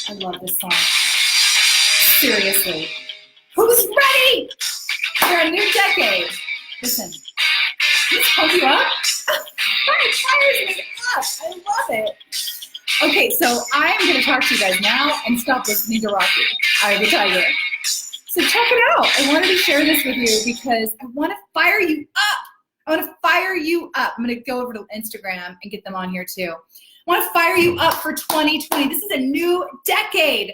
I love this song. Seriously. Who's ready for a new decade? Listen, just pump you up. My tires me up. I love it. Okay, so I'm going to talk to you guys now and stop listening to Rocky. I will tell you. So check it out. I wanted to share this with you because I want to fire you up. I want to fire you up. I'm going to go over to Instagram and get them on here too. I want to fire you up for 2020. This is a new decade.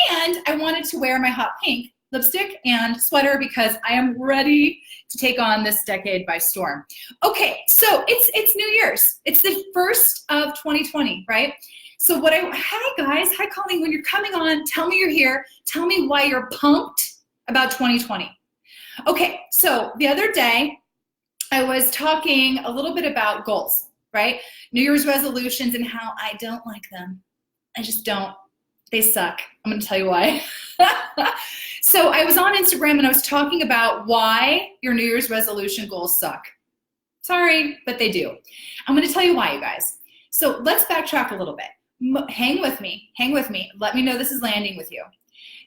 And I wanted to wear my hot pink lipstick and sweater because I am ready to take on this decade by storm. Okay, so it's New Year's. It's the first of 2020, right? So hi guys, hi Colleen, when you're coming on, tell me you're here. Tell me why you're pumped about 2020. Okay, so the other day, I was talking a little bit about goals, right? New Year's resolutions and how I don't like them. I just don't. They suck. I'm gonna tell you why. So I was on Instagram and I was talking about why your New Year's resolution goals suck. Sorry, but they do. I'm gonna tell you why, you guys. So let's backtrack a little bit. Hang with me. Let me know this is landing with you.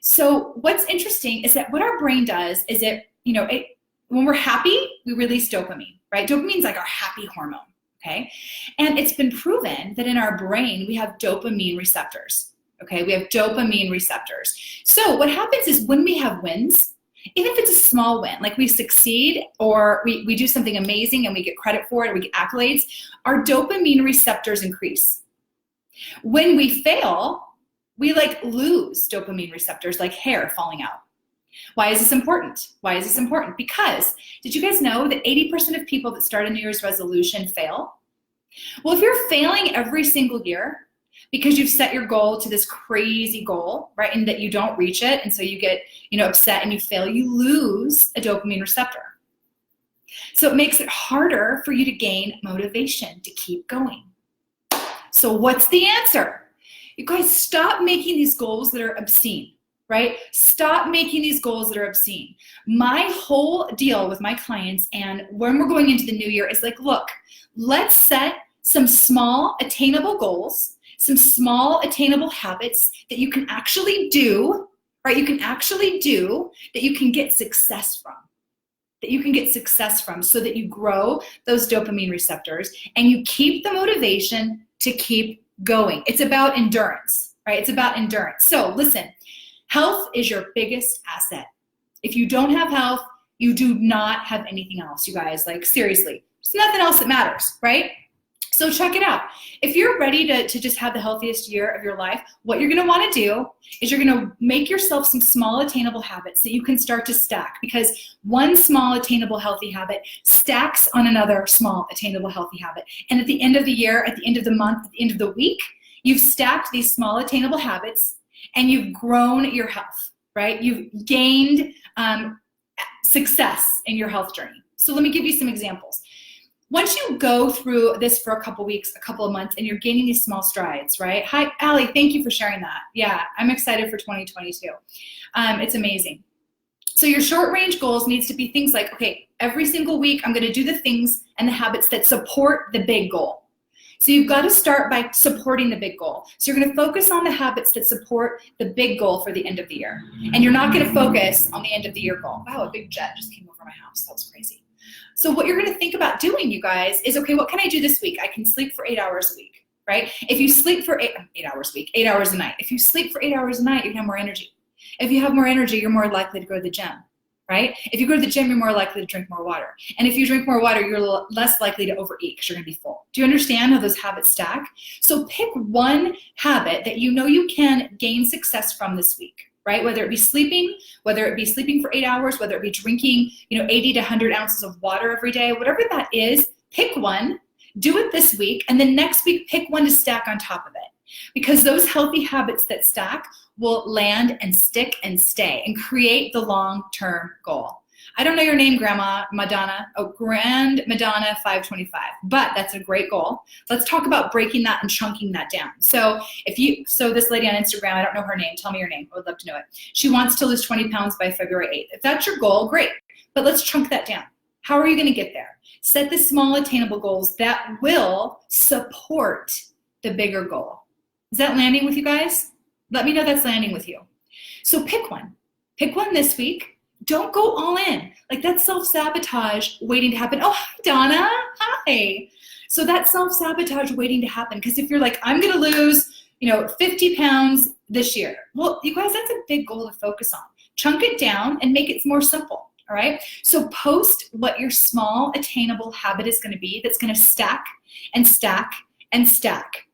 So what's interesting is that what our brain does is when we're happy, we release dopamine, right? Dopamine's like our happy hormone, okay? And it's been proven that in our brain, we have dopamine receptors, okay? We have dopamine receptors. So what happens is when we have wins, even if it's a small win, like we succeed or we do something amazing and we get credit for it or we get accolades, our dopamine receptors increase. When we fail, we lose dopamine receptors like hair falling out. Why is this important? Because did you guys know that 80% of people that start a New Year's resolution fail? Well, if you're failing every single year because you've set your goal to this crazy goal, right, and that you don't reach it, and so you get upset and you fail, you lose a dopamine receptor. So it makes it harder for you to gain motivation to keep going. So what's the answer? You guys, stop making these goals that are obscene, right? Stop making these goals that are obscene. My whole deal with my clients and when we're going into the new year is look, let's set some small attainable goals, some small attainable habits that you can actually do, right? You can actually do that you can get success from. So that you grow those dopamine receptors and you keep the motivation to keep going. It's about endurance, right? It's about endurance. So listen, health is your biggest asset. If you don't have health, you do not have anything else, you guys. Seriously, there's nothing else that matters, right? So check it out. If you're ready to just have the healthiest year of your life, what you're gonna wanna do is you're gonna make yourself some small attainable habits that you can start to stack, because one small attainable healthy habit stacks on another small attainable healthy habit. And at the end of the year, at the end of the month, at the end of the week, you've stacked these small attainable habits and you've grown your health, right? You've gained success in your health journey. So let me give you some examples. Once you go through this for a couple weeks, a couple of months, and you're gaining these small strides, right? Hi, Allie, thank you for sharing that. Yeah, I'm excited for 2022. It's amazing. So your short range goals needs to be things like, okay, every single week, I'm gonna do the things and the habits that support the big goal. So you've got to start by supporting the big goal. So you're going to focus on the habits that support the big goal for the end of the year. And you're not going to focus on the end of the year goal. Wow, a big jet just came over my house. That was crazy. So what you're going to think about doing, you guys, is, okay, what can I do this week? I can sleep for 8 hours a week, right? If you sleep for 8 hours a week, 8 hours a night. If you sleep for 8 hours a night, you can have more energy. If you have more energy, you're more likely to go to the gym, right? If you go to the gym, you're more likely to drink more water. And if you drink more water, you're less likely to overeat because you're going to be full. Do you understand how those habits stack? So pick one habit that you know you can gain success from this week, right? Whether it be sleeping for 8 hours, whether it be drinking, 80 to 100 ounces of water every day, whatever that is, pick one, do it this week, and then next week, pick one to stack on top of it. Because those healthy habits that stack will land and stick and stay and create the long-term goal. I don't know your name, Grandma Madonna. Oh, Grand Madonna 525, but that's a great goal. Let's talk about breaking that and chunking that down. So this lady on Instagram, I don't know her name. Tell me your name. I would love to know it. She wants to lose 20 pounds by February 8th. If that's your goal, great. But let's chunk that down. How are you going to get there? Set the small attainable goals that will support the bigger goal. Is that landing with you guys? Let me know that's landing with you. So pick one. Pick one this week. Don't go all in. Like that's self-sabotage waiting to happen. Oh, hi, Donna. Hi. So that's self-sabotage waiting to happen. Because if you're like, I'm going to lose, 50 pounds this year. Well, you guys, that's a big goal to focus on. Chunk it down and make it more simple. All right. So post what your small attainable habit is going to be that's going to stack and stack and stack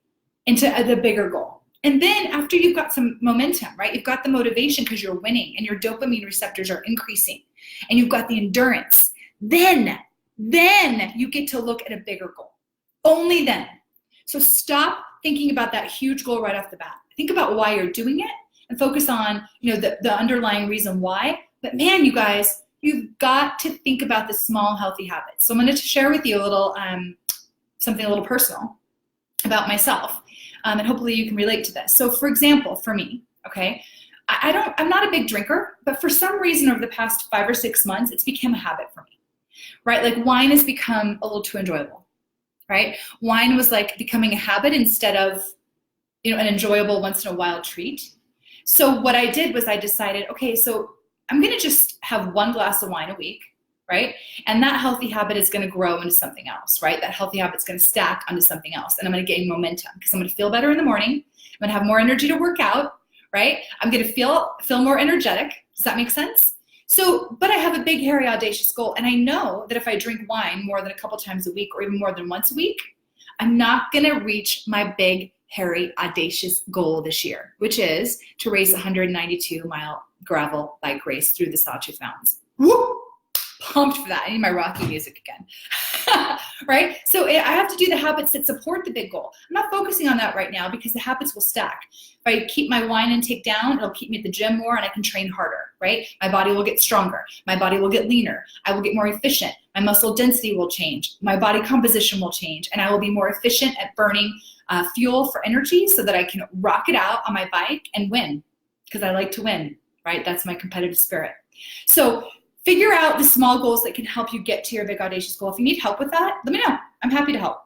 into the bigger goal. And then after you've got some momentum, right? You've got the motivation because you're winning and your dopamine receptors are increasing and you've got the endurance. Then you get to look at a bigger goal. Only then. So stop thinking about that huge goal right off the bat. Think about why you're doing it and focus on, the underlying reason why. But man, you guys, you've got to think about the small healthy habits. So I'm going to share with you a little, something a little personal about myself. And hopefully you can relate to this. So for example, for me, okay, I'm not a big drinker, but for some reason over the past 5 or 6 months, it's become a habit for me, right? Like wine has become a little too enjoyable, right? Wine was like becoming a habit instead of, an enjoyable once in a while treat. So what I did was I decided, okay, so I'm going to just have 1 glass of wine a week, right? And that healthy habit is going to grow into something else, right? That healthy habit is going to stack onto something else. And I'm going to gain momentum because I'm going to feel better in the morning. I'm going to have more energy to work out, right? I'm going to feel more energetic. Does that make sense? So, but I have a big, hairy, audacious goal. And I know that if I drink wine more than a couple times a week or even more than once a week, I'm not going to reach my big, hairy, audacious goal this year, which is to race a 192-mile gravel bike race through the Sawtooth Mountains. Woo! Pumped for that. I need my Rocky music again. Right? So I have to do the habits that support the big goal. I'm not focusing on that right now because the habits will stack. If I keep my wine intake down, it'll keep me at the gym more and I can train harder, right? My body will get stronger. My body will get leaner. I will get more efficient. My muscle density will change. My body composition will change. And I will be more efficient at burning fuel for energy so that I can rock it out on my bike and win because I like to win, right? That's my competitive spirit. So figure out the small goals that can help you get to your big audacious goal. If you need help with that, let me know. I'm happy to help.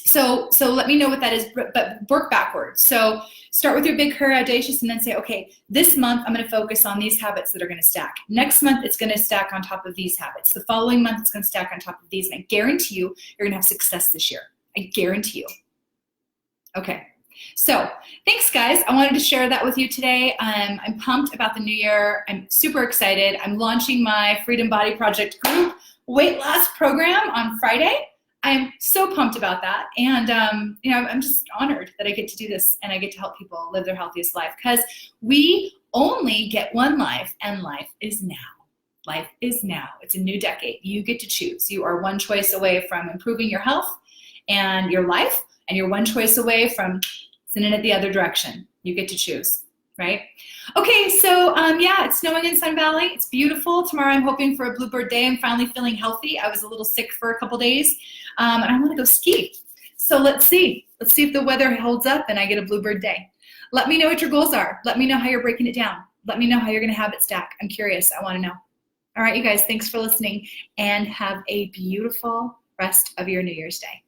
So let me know what that is, but work backwards. So start with your big, hairy, audacious, and then say, okay, this month I'm going to focus on these habits that are going to stack. Next month it's going to stack on top of these habits. The following month it's going to stack on top of these, and I guarantee you, you're going to have success this year. I guarantee you. Okay. So thanks, guys. I wanted to share that with you today. I'm pumped about the new year. I'm super excited. I'm launching my Freedom Body Project group weight loss program on Friday. I'm so pumped about that. And, I'm just honored that I get to do this and I get to help people live their healthiest life because we only get one life and life is now. Life is now. It's a new decade. You get to choose. You are one choice away from improving your health and your life, and you're one choice away from sending it the other direction. You get to choose, right? Okay, so it's snowing in Sun Valley. It's beautiful. Tomorrow I'm hoping for a bluebird day. I'm finally feeling healthy. I was a little sick for a couple days, and I want to go ski. So let's see. Let's see if the weather holds up and I get a bluebird day. Let me know what your goals are. Let me know how you're breaking it down. Let me know how you're going to have it stack. I'm curious. I want to know. All right, you guys, thanks for listening, and have a beautiful rest of your New Year's Day.